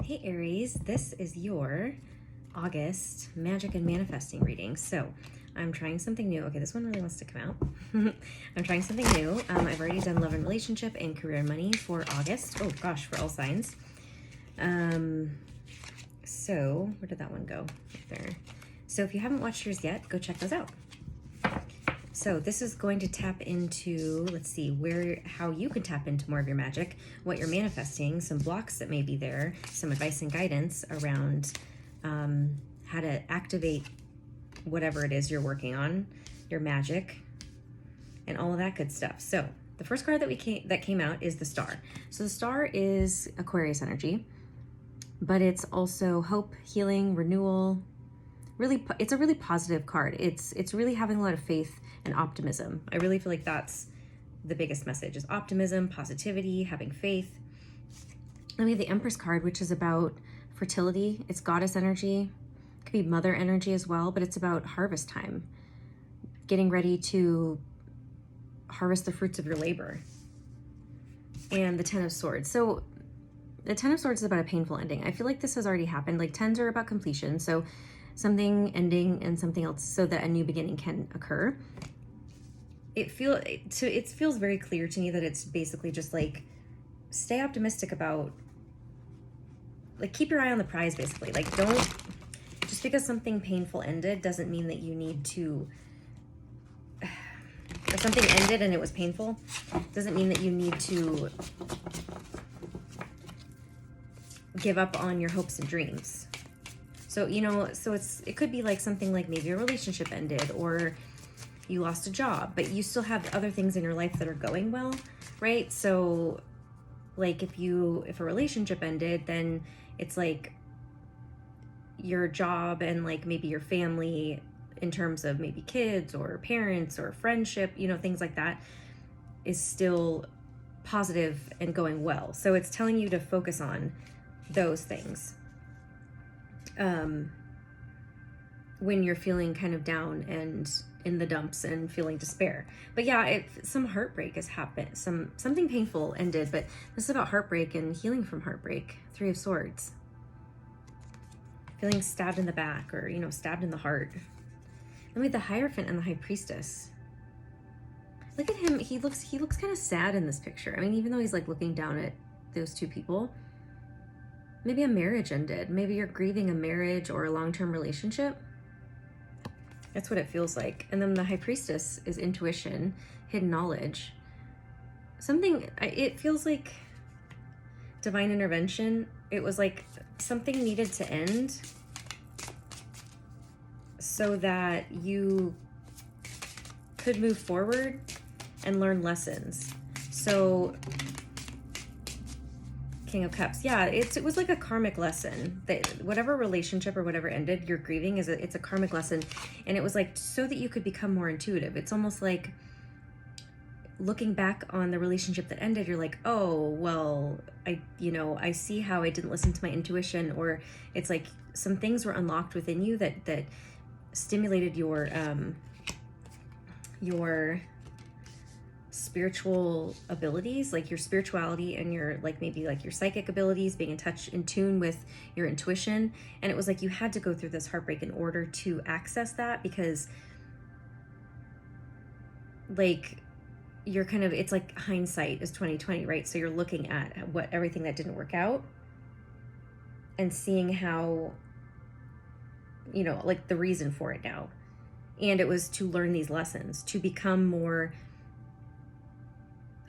Hey Aries, this is your August Magic and Manifesting reading. So I'm trying something new. Okay, this one really wants to come out. I'm trying something new. I've already done love and relationship and career and money for August. Oh gosh, for all signs. So where did that one go? Right there. So if you haven't watched yours yet, go check those out. So this is going to tap into, let's see, how you can tap into more of your magic, what you're manifesting, some blocks that may be there, some advice and guidance around how to activate whatever it is you're working on, your magic, and all of that good stuff. So the first card that came out is the Star. So the Star is Aquarius energy, but it's also hope, healing, renewal. Really, it's a really positive card. It's really having a lot of faith and optimism. I really feel like that's the biggest message, is optimism, positivity, having faith. Then we have the Empress card, which is about fertility. It's goddess energy. It could be mother energy as well, but it's about harvest time, getting ready to harvest the fruits of your labor. And the Ten of Swords. So the Ten of Swords is about a painful ending. I feel like this has already happened. Like tens are about completion. So something ending and something else so that a new beginning can occur. It feels very clear to me that it's basically just like, stay optimistic about, like, keep your eye on the prize, basically. Like, don't, just because something painful ended doesn't mean that you need to, if something ended and it was painful, doesn't mean that you need to give up on your hopes and dreams. So, you know, it could be like something like maybe a relationship ended or you lost a job, but you still have other things in your life that are going well, right? So like if a relationship ended, then it's like your job and like maybe your family in terms of maybe kids or parents or friendship, you know, things like that is still positive and going well. So it's telling you to focus on those things. When you're feeling kind of down and in the dumps and feeling despair. But yeah, some heartbreak has happened, something painful ended, but this is about heartbreak and healing from heartbreak. Three of Swords. Feeling stabbed in the back or, you know, stabbed in the heart. Then we have the Hierophant and the High Priestess. Look at him. He looks kind of sad in this picture. I mean, even though he's like looking down at those two people. Maybe a marriage ended. Maybe you're grieving a marriage or a long-term relationship. That's what it feels like. And then the High Priestess is intuition, hidden knowledge. It feels like divine intervention. It was like something needed to end so that you could move forward and learn lessons. So King of Cups. Yeah, it was like a karmic lesson. That whatever relationship or whatever ended, you're grieving it's a karmic lesson. And it was like so that you could become more intuitive. It's almost like looking back on the relationship that ended, you're like, oh, well, I see how I didn't listen to my intuition, or it's like some things were unlocked within you that stimulated your spiritual abilities, like your spirituality and your like maybe like your psychic abilities, being in tune with your intuition. And it was like you had to go through this heartbreak in order to access that, because like you're kind of, it's like hindsight is 2020, right? So you're looking at everything that didn't work out and seeing how, you know, like the reason for it now. And it was to learn these lessons, to become more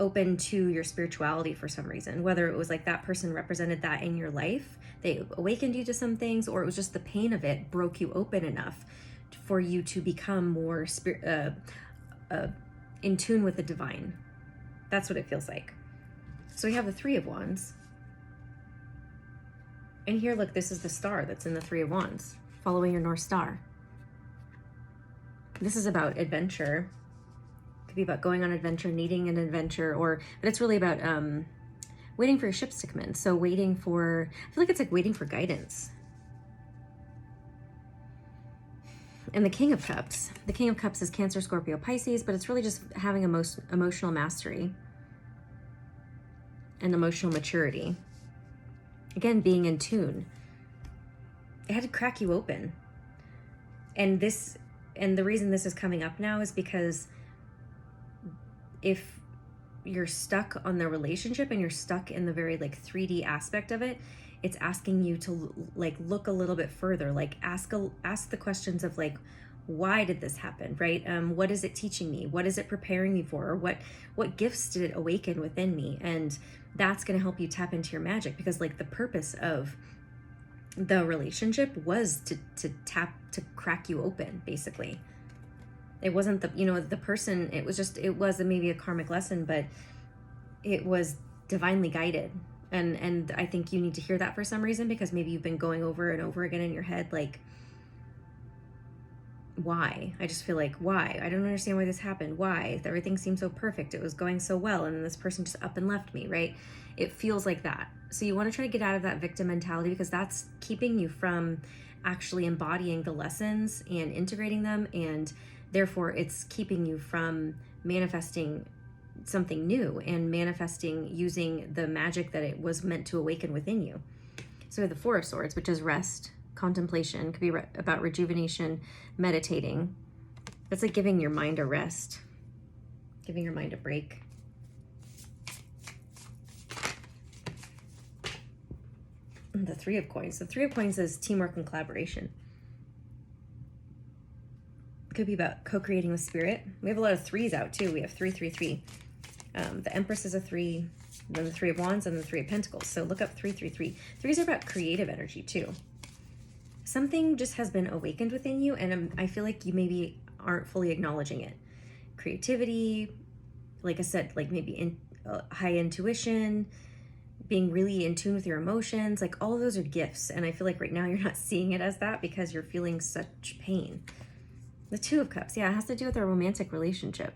open to your spirituality for some reason, whether it was like that person represented that in your life, they awakened you to some things, or it was just the pain of it broke you open enough for you to become more in tune with the divine. That's what it feels like. So we have the Three of Wands, and here, look, this is the star that's in the Three of Wands, following your North Star. This is about adventure. Could be about going on adventure, needing an adventure, but it's really about waiting for your ships to come in. So I feel like it's like waiting for guidance. And the King of Cups. The King of Cups is Cancer, Scorpio, Pisces, but it's really just having emotional mastery and emotional maturity. Again, being in tune. It had to crack you open. And the reason this is coming up now is because if you're stuck on the relationship and you're stuck in the very like 3D aspect of it, it's asking you to like look a little bit further, like ask the questions of like, why did this happen, right? What is it teaching me? What is it preparing me for? Or what gifts did it awaken within me? And that's going to help you tap into your magic, because like the purpose of the relationship was to crack you open, basically. It wasn't the person, it was maybe a karmic lesson, but it was divinely guided. And I think you need to hear that for some reason, because maybe you've been going over and over again in your head, like, why? I just feel like, why? I don't understand why this happened. Why? Everything seemed so perfect. It was going so well. And then this person just up and left me, right? It feels like that. So you want to try to get out of that victim mentality, because that's keeping you from actually embodying the lessons and integrating them. And therefore it's keeping you from manifesting something new and manifesting using the magic that it was meant to awaken within you. So we have the Four of Swords, which is rest, contemplation, could be about rejuvenation, meditating. That's like giving your mind a rest, giving your mind a break. And the Three of Coins. The Three of Coins is teamwork and collaboration. It could be about co-creating with spirit. We have a lot of threes out too. We have 3, 3, 3. The Empress is a 3, then the Three of Wands, and the Three of Pentacles. So look up 3, 3, 3. Threes are about creative energy too. Something just has been awakened within you, and I feel like you maybe aren't fully acknowledging it. Creativity, like I said, like maybe high intuition, being really in tune with your emotions, like all of those are gifts. And I feel like right now you're not seeing it as that because you're feeling such pain. The Two of Cups, yeah, it has to do with a romantic relationship.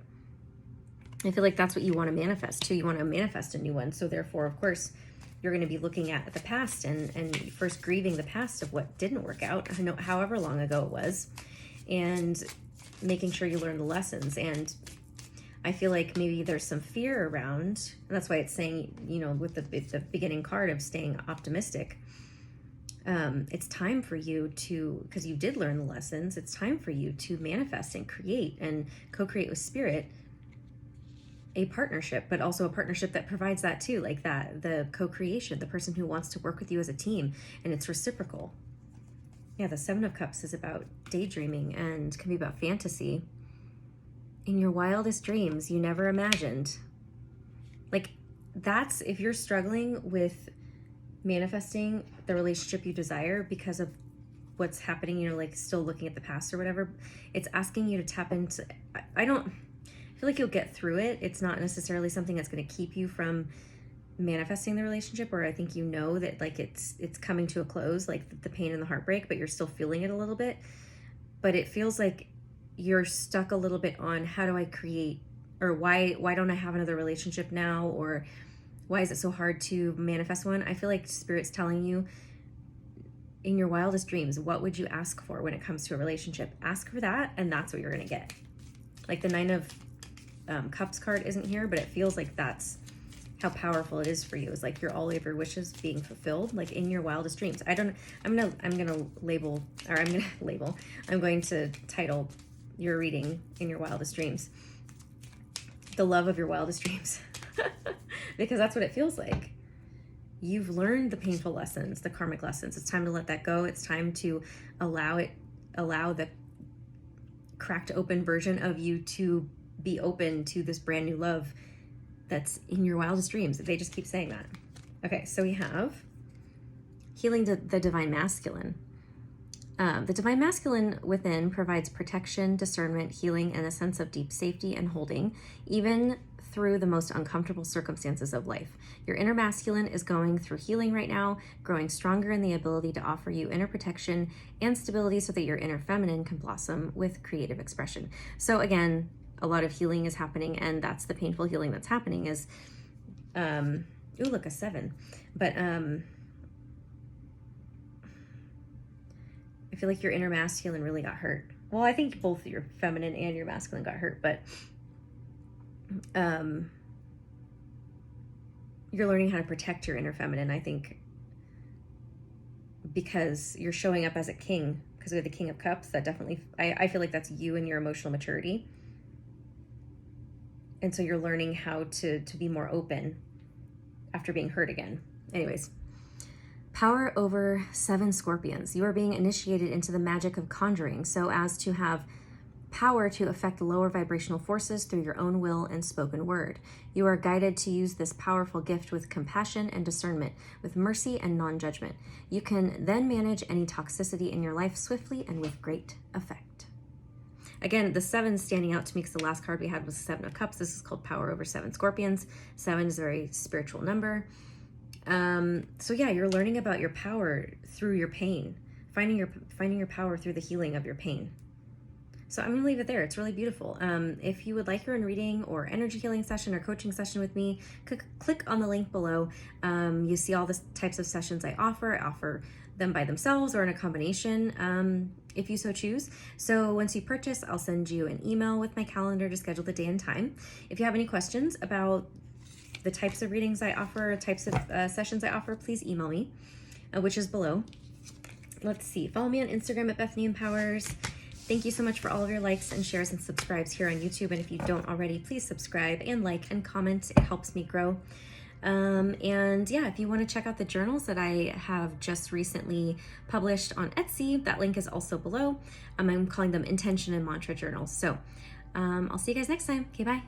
I feel like that's what you want to manifest too. You want to manifest a new one. So therefore, of course, you're going to be looking at the past and first grieving the past of what didn't work out, however long ago it was, and making sure you learn the lessons. And I feel like maybe there's some fear around, and that's why it's saying, with the beginning card of staying optimistic, it's time for you to, because you did learn the lessons, it's time for you to manifest and create and co-create with spirit a partnership, but also a partnership that provides that too, like that, the co-creation, the person who wants to work with you as a team, and it's reciprocal. Yeah, the Seven of Cups is about daydreaming and can be about fantasy. In your wildest dreams, you never imagined. Like, that's, if you're struggling with manifesting the relationship you desire because of what's happening, like still looking at the past or whatever, it's asking you to tap into, I feel like you'll get through it. It's not necessarily something that's going to keep you from manifesting the relationship, or I think that like it's coming to a close, like the pain and the heartbreak, but you're still feeling it a little bit. But it feels like you're stuck a little bit on, how do I create, or why don't I have another relationship now, or why is it so hard to manifest one? I feel like Spirit's telling you, in your wildest dreams, what would you ask for when it comes to a relationship? Ask for that, and that's what you're going to get. Like the Nine of Cups card isn't here, but it feels like that's how powerful it is for you. It's like all of your wishes being fulfilled, like in your wildest dreams. I'm going to title your reading In Your Wildest Dreams, the love of your wildest dreams, because that's what it feels like. You've learned the painful lessons, the karmic lessons. It's time to let that go. It's time to allow the cracked open version of you to be open to this brand new love that's in your wildest dreams. They just keep saying that. Okay, so we have healing the divine masculine. The divine masculine within provides protection, discernment, healing, and a sense of deep safety and holding, even through the most uncomfortable circumstances of life. Your inner masculine is going through healing right now, growing stronger in the ability to offer you inner protection and stability so that your inner feminine can blossom with creative expression. So again, a lot of healing is happening, and that's the painful healing that's happening is, ooh, look, a 7. But I feel like your inner masculine really got hurt. Well, I think both your feminine and your masculine got hurt, but you're learning how to protect your inner feminine. I think because you're showing up as a king, because you're the King of Cups. That definitely, I feel like that's you and your emotional maturity. And so you're learning how to be more open after being hurt again. Anyways, power over 7 Scorpions. You are being initiated into the magic of conjuring so as to have power to affect lower vibrational forces through your own will and spoken word. You are guided to use this powerful gift with compassion and discernment, with mercy and non-judgment. You can then manage any toxicity in your life swiftly and with great effect. Again, the 7 standing out to me because the last card we had was the 7 of Cups. This is called Power Over 7 Scorpions. 7 is a very spiritual number. So yeah, you're learning about your power through your pain, finding your power through the healing of your pain. So I'm gonna leave it there. It's really beautiful. If you would like your own reading or energy healing session or coaching session with me, click on the link below. You see all the types of sessions I offer. I offer them by themselves or in a combination, if you so choose. So once you purchase, I'll send you an email with my calendar to schedule the day and time. If you have any questions about the types of readings I offer, types of sessions I offer, please email me, which is below. Let's see. Follow me on Instagram at Bethany Empowers. Thank you so much for all of your likes and shares and subscribes here on YouTube. And if you don't already, please subscribe and like and comment. It helps me grow. And yeah, if you want to check out the journals that I have just recently published on Etsy, that link is also below. I'm calling them intention and mantra journals. So I'll see you guys next time. Okay, bye.